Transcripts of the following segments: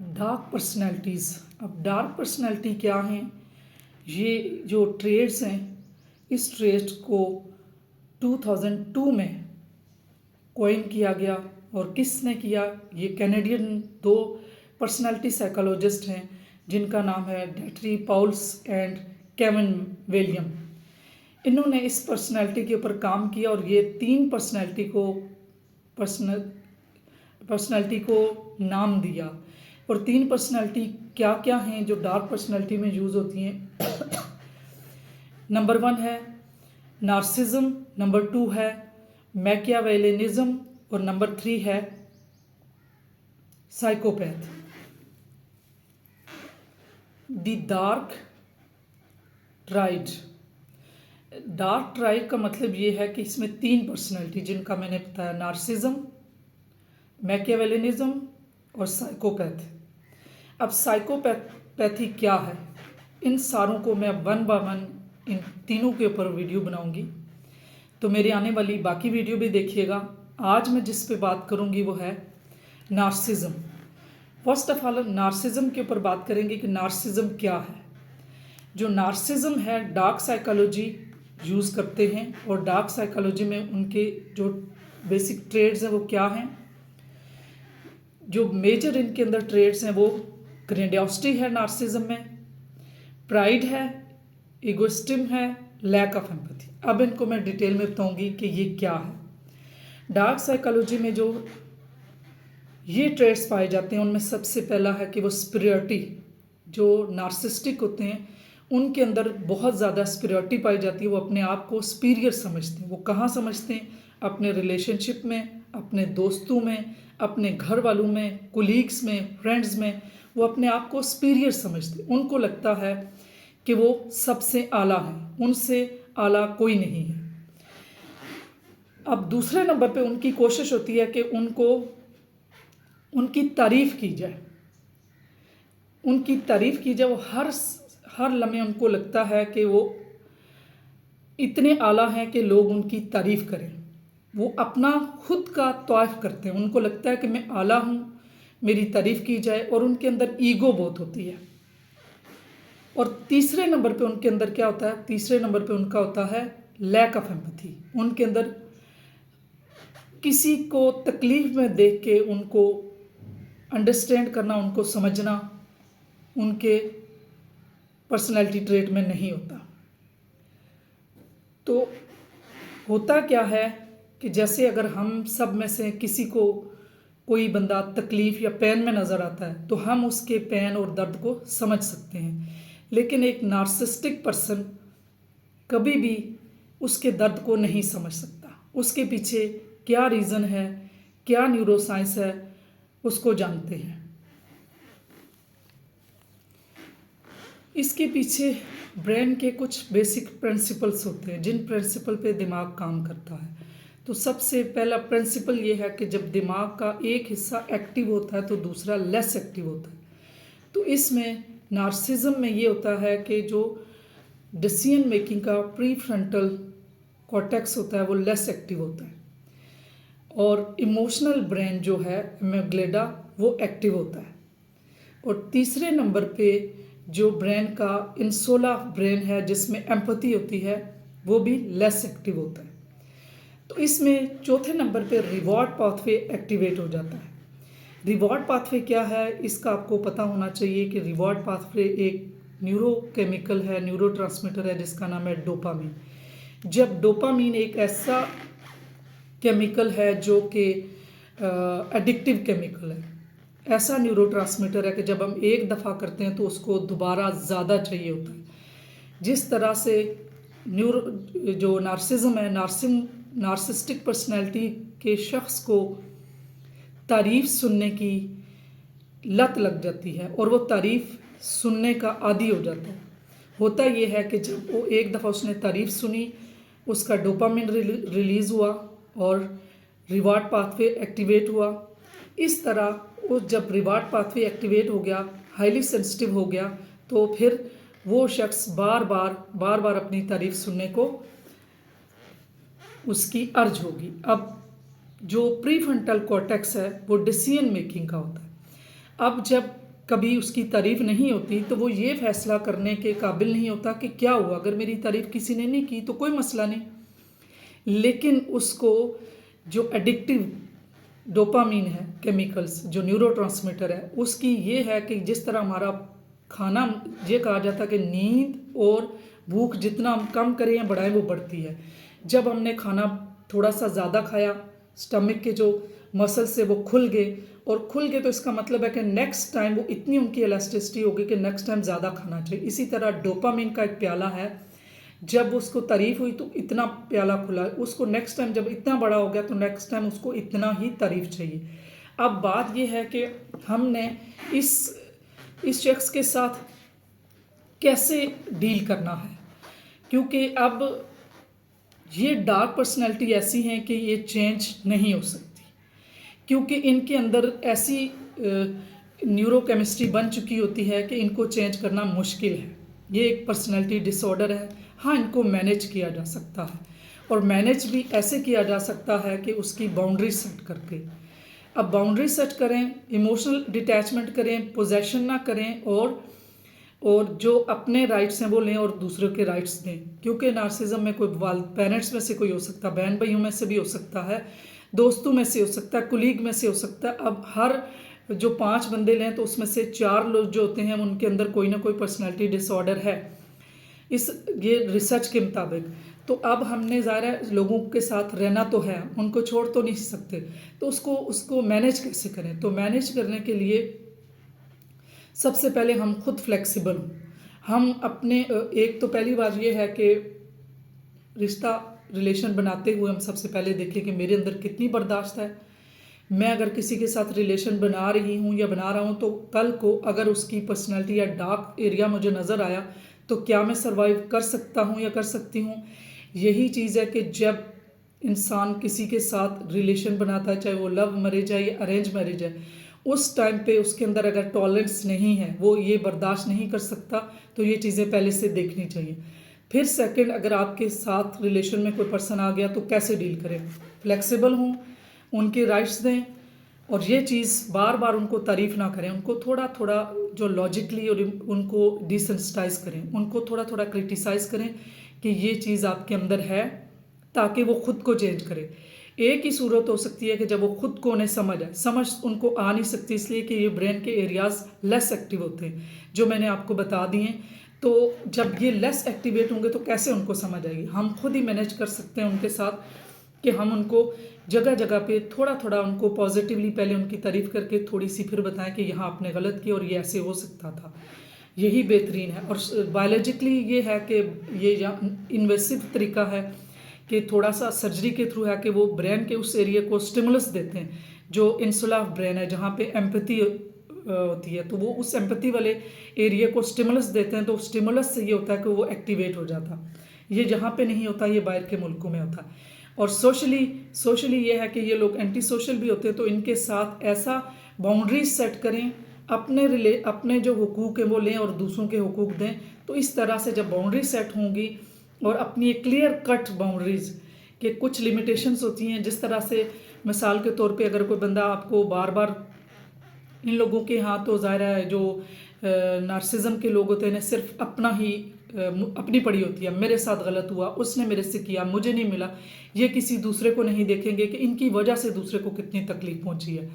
Dark personalities. अब dark personality क्या हैं? ये जो ट्रेड्स हैं, इस ट्रेड को 2002 में कॉइन किया गया। और किसने किया? ये कैनेडियन दो पर्सनैलिटी साइकोलॉजिस्ट हैं जिनका नाम है डेटरी पाउल्स एंड केविन विलियम। इन्होंने इस पर्सनैलिटी के ऊपर काम किया और ये तीन पर्सनैलिटी को नाम दिया। और तीन पर्सनैलिटी क्या क्या हैं जो डार्क पर्सनैलिटी में यूज़ होती हैं? नंबर 1 है नार्सिज्म, नंबर 2 है मैकियावेलिनिज्म और नंबर 3 है psychopath. The dark tried. Dark tried का मतलब ये है कि इसमें तीन पर्सनैलिटी जिनका मैंने बताया, नार्सिज्म, मैकियावेलिनिज्म और साइकोपैथ। अब साइकोपैथी क्या है, इन सारों को मैं वन बाय वन इन तीनों के ऊपर वीडियो बनाऊंगी, तो मेरी आने वाली बाकी वीडियो भी देखिएगा। आज मैं जिस पे बात करूंगी वो है narcissism. First of all narcissism के ऊपर बात करेंगे कि नार्सिज्म क्या है। जो नार्सिज्म है डार्क साइकोलॉजी यूज़ करते हैं और डार्क साइकोलॉजी में उनके जो बेसिक ट्रेड्स हैं वो क्या हैं। जो मेजर इनके अंदर ट्रेड्स हैं वो ग्रेंडियोसिटी है नार्सिज्म में, प्राइड है, इगोइस्टिज्म है, लैक ऑफ एम्पैथी। अब इनको मैं डिटेल में बताऊंगी कि ये क्या है। डार्क साइकोलॉजी में जो ये ट्रेड्स पाए जाते हैं उनमें सबसे पहला है कि वो सुपीरियरिटी। जो नार्सिस्टिक होते हैं उनके अंदर बहुत ज़्यादा सुपीरियरिटी पाई जाती है। वो अपने आप को सुपीरियर समझते हैं। वो कहाँ समझते हैं? अपने रिलेशनशिप में, अपने दोस्तों में, अपने घर वालों में, कुलीग्स में, फ्रेंड्स में वो अपने आप को सुपीरियर समझते हैं। उनको लगता है कि वो सबसे आला है, उनसे आला कोई नहीं है। अब दूसरे नंबर पे उनकी कोशिश होती है कि उनकी तारीफ़ की जाए, वो हर लम्हे उनको लगता है कि वो इतने आला हैं कि लोग उनकी तारीफ़ करें। वो अपना खुद का तौफ़ करते हैं। उनको लगता है कि मैं आला हूँ, मेरी तारीफ़ की जाए, और उनके अंदर ईगो बहुत होती है। और तीसरे नंबर पे उनके अंदर क्या होता है? तीसरे नंबर पे उनका होता है लैक ऑफ एम्पैथी। उनके अंदर किसी को तकलीफ़ में देख के उनको अंडरस्टैंड करना, उनको समझना उनके पर्सनैलिटी ट्रेट में नहीं होता। तो होता क्या है कि जैसे अगर हम सब में से किसी को कोई बंदा तकलीफ़ या पेन में नज़र आता है तो हम उसके पेन और दर्द को समझ सकते हैं, लेकिन एक नार्सिस्टिक पर्सन कभी भी उसके दर्द को नहीं समझ सकता। उसके पीछे क्या रीज़न है, क्या न्यूरोसाइंस है, उसको जानते हैं। इसके पीछे ब्रेन के कुछ बेसिक प्रिंसिपल्स होते हैं जिन प्रिंसिपल पे दिमाग काम करता है। तो सबसे पहला प्रिंसिपल ये है कि जब दिमाग का एक हिस्सा एक्टिव होता है तो दूसरा लेस एक्टिव होता है। तो इसमें नार्सिज्म में ये होता है कि जो डिसीजन मेकिंग का प्रीफ्रंटल कॉर्टेक्स होता है वो लेस एक्टिव होता है, और इमोशनल ब्रेन जो है एमिग्डाला वो एक्टिव होता है। और तीसरे नंबर पे जो ब्रेन का इंसुला ब्रेन है जिसमें एम्पैथी होती है वो भी लेस एक्टिव होता है। तो इसमें चौथे नंबर पे रिवॉर्ड पाथवे एक्टिवेट हो जाता है। रिवॉर्ड पाथवे क्या है इसका आपको पता होना चाहिए कि रिवॉर्ड पाथवे एक न्यूरोकेमिकल है, न्यूरोट्रांसमीटर है जिसका नाम है डोपामीन। जब डोपामीन एक ऐसा केमिकल है जो कि एडिक्टिव केमिकल है, ऐसा न्यूरोट्रांसमीटर है कि जब हम एक दफ़ा करते हैं तो उसको दोबारा ज़्यादा चाहिए होता है। जिस तरह से जो नार्सिज्म है, नार्सिस्टिक पर्सनैलिटी के शख्स को तारीफ़ सुनने की लत लग जाती है और वो तारीफ़ सुनने का आदी हो जाता है। होता ये है कि जब वो एक दफ़ा उसने तारीफ़ सुनी, उसका डोपामिन रिलीज़ हुआ और रिवार्ड पाथवे एक्टिवेट हुआ। इस तरह वो जब रिवार्ड पाथवे एक्टिवेट हो गया, हाईली सेंसिटिव हो गया, तो फिर वो शख्स बार बार अपनी तारीफ़ सुनने को उसकी अर्ज होगी। अब जो प्रीफ्रंटल कॉर्टेक्स है वो डिसीजन मेकिंग का होता है। अब जब कभी उसकी तारीफ़ नहीं होती तो वो ये फैसला करने के काबिल नहीं होता कि क्या हुआ, अगर मेरी तारीफ़ किसी ने नहीं की तो कोई मसला नहीं। लेकिन उसको जो एडिक्टिव डोपामीन है, केमिकल्स जो न्यूरोट्रांसमीटर है, उसकी ये है कि जिस तरह हमारा खाना, ये कहा जाता है कि नींद और भूख जितना हम कम करें या बढ़ाएं वो बढ़ती है। जब हमने खाना थोड़ा सा ज़्यादा खाया, स्टमक के जो मसल्स से वो खुल गए, और खुल गए तो इसका मतलब है कि नेक्स्ट टाइम वो इतनी उनकी इलास्टिसिटी होगी कि नेक्स्ट टाइम ज़्यादा खाना चाहिए। इसी तरह डोपामीन का एक प्याला है, जब उसको तारीफ हुई तो इतना प्याला खुला, उसको नेक्स्ट टाइम जब इतना बड़ा हो गया तो नेक्स्ट टाइम उसको इतना ही तारीफ चाहिए। अब बात यह है कि हमने इस शख्स के साथ कैसे डील करना है, क्योंकि अब ये डार्क पर्सनैलिटी ऐसी हैं कि ये चेंज नहीं हो सकती, क्योंकि इनके अंदर ऐसी न्यूरोकेमिस्ट्री बन चुकी होती है कि इनको चेंज करना मुश्किल है। ये एक पर्सनैलिटी डिसऑर्डर है। हाँ, इनको मैनेज किया जा सकता है, और मैनेज भी ऐसे किया जा सकता है कि उसकी बाउंड्री सेट करके। अब बाउंड्री सेट करें, इमोशनल डिटैचमेंट करें, पोजेशन ना करें, और जो अपने राइट्स हैं वो लें और दूसरों के राइट्स दें। क्योंकि नार्सिज्म में कोई पेरेंट्स में से कोई हो सकता है, बहन भाइयों में से भी हो सकता है, दोस्तों में से हो सकता है, कुलीग में से हो सकता है। अब हर जो 5 बंदे लें तो उसमें से 4 लोग जो होते हैं उनके अंदर कोई ना कोई पर्सनैलिटी डिसऑर्डर है, ये रिसर्च के मुताबिक। तो अब हमने ज़ाहिर है लोगों के साथ रहना तो है, उनको छोड़ तो नहीं सकते, तो उसको मैनेज कैसे करें। तो मैनेज करने के लिए सबसे पहले हम खुद फ्लेक्सिबल हों। हम अपने एक तो पहली बात ये है कि रिलेशन बनाते हुए हम सबसे पहले देखें कि मेरे अंदर कितनी बर्दाश्त है। मैं अगर किसी के साथ रिलेशन बना रही हूँ या बना रहा हूँ तो कल को अगर उसकी पर्सनैलिटी या डार्क एरिया मुझे नज़र आया तो क्या मैं सर्वाइव कर सकता हूँ या कर सकती हूँ। यही चीज़ है कि जब इंसान किसी के साथ रिलेशन बनाता है, चाहे वो लव मैरिज है या अरेंज मैरिज है, उस टाइम पे उसके अंदर अगर टॉलरेंस नहीं है, वो ये बर्दाश्त नहीं कर सकता, तो ये चीज़ें पहले से देखनी चाहिए। फिर सेकंड, अगर आपके साथ रिलेशन में कोई पर्सन आ गया तो कैसे डील करें। फ्लेक्सिबल हों, उनके राइट्स दें, और ये चीज़ बार बार उनको तारीफ़ ना करें, उनको थोड़ा थोड़ा जो लॉजिकली, और उनको डिसेंसिटाइज करें, उनको थोड़ा थोड़ा क्रिटिसाइज़ करें कि ये चीज़ आपके अंदर है, ताकि वो खुद को चेंज करे। एक ही सूरत हो सकती है कि जब वो खुद को उन्हें समझ आए। समझ उनको आ नहीं सकती इसलिए कि ये ब्रेन के एरियाज़ लेस एक्टिव होते हैं, जो मैंने आपको बता दिए हैं। तो जब ये लेस एक्टिवेट होंगे तो कैसे उनको समझ आएगी। हम खुद ही मैनेज कर सकते हैं उनके साथ कि हम उनको जगह जगह पे थोड़ा थोड़ा उनको पॉजिटिवली पहले उनकी तारीफ़ करके थोड़ी सी फिर बताएं कि यहाँ आपने गलत किया और ये ऐसे हो सकता था। यही बेहतरीन है। और बायोलॉजिकली ये है कि ये इन्वेसिव तरीका है कि थोड़ा सा सर्जरी के थ्रू है कि वो ब्रेन के उस एरिया को स्टिमुलस देते हैं जो इंसुला ऑफ ब्रेन है, जहाँ पे एम्पैथी होती है, तो वो उस एम्पैथी वाले एरिया को स्टिमुलस देते हैं। तो स्टिमुलस से ये होता है कि वो एक्टिवेट हो जाता। ये जहाँ पे नहीं होता, ये बाहर के मुल्कों में होता है। और सोशली ये है कि ये लोग एंटी सोशल भी होते हैं, तो इनके साथ ऐसा बाउंड्रीज सेट करें, अपने जो हुकूक हैं वो लें और दूसरों के हुकूक दें। तो इस तरह से जब बाउंड्री सेट होंगी और अपनी एक क्लियर कट बाउंड्रीज के कुछ लिमिटेशंस होती हैं, जिस तरह से मिसाल के तौर पे अगर कोई बंदा आपको बार बार, इन लोगों के यहाँ तो ज़ाहिर है जो नार्सिज्म के लोग होते हैं सिर्फ अपनी पड़ी होती है, मेरे साथ गलत हुआ, उसने मेरे से किया, मुझे नहीं मिला। ये किसी दूसरे को नहीं देखेंगे कि इनकी वजह से दूसरे को कितनी तकलीफ पहुंची है।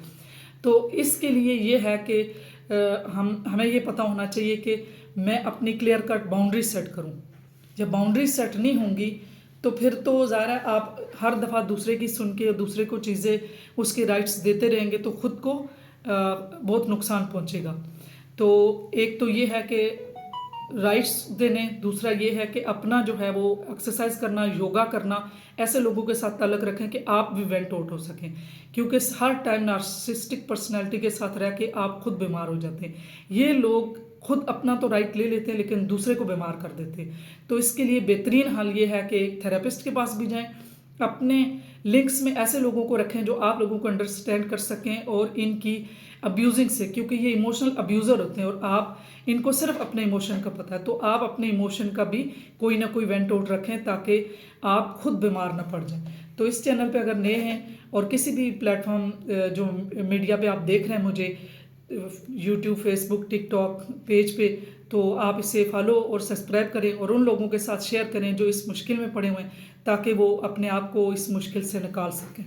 तो इसके लिए ये है कि हमें ये पता होना चाहिए कि मैं अपनी क्लियर कट बाउंड्री सेट करूं। जब बाउंड्री सेट नहीं होंगी तो फिर तो ज़ाहिर है आप हर दफ़ा दूसरे की सुन के दूसरे को चीज़ें उसके राइट्स देते रहेंगे तो ख़ुद को बहुत नुकसान पहुंचेगा। तो एक तो ये है कि राइट्स देने, दूसरा ये है कि अपना जो है वो एक्सरसाइज करना, योगा करना, ऐसे लोगों के साथ ताल्लुक़ रखें कि आप भी वेंट आउट हो सकें। क्योंकि हर टाइम नार्सिसिस्टिक पर्सनैलिटी के साथ रह के आप खुद बीमार हो जाते हैं। ये लोग खुद अपना तो राइट ले लेते हैं लेकिन दूसरे को बीमार कर देते हैं। तो इसके लिए बेहतरीन हल ये है कि एक थेरेपिस्ट के पास भी जाएं, अपने लिंक्स में ऐसे लोगों को रखें जो आप लोगों को अंडरस्टैंड कर सकें और इनकी अब्यूजिंग से, क्योंकि ये इमोशनल अब्यूज़र होते हैं और आप इनको सिर्फ अपने इमोशन का पता है, तो आप अपने इमोशन का भी कोई ना कोई वेंट आउट रखें ताकि आप खुद बीमार ना पड़ जाएं। तो इस चैनल पे अगर नए हैं और किसी भी प्लेटफॉर्म जो मीडिया पे आप देख रहे हैं मुझे, यूट्यूब, फेसबुक, टिकटॉक पेज पे। तो आप इसे फॉलो और सब्सक्राइब करें और उन लोगों के साथ शेयर करें जो इस मुश्किल में पड़े हुए हैं, ताकि वो अपने आप को इस मुश्किल से निकाल सकें।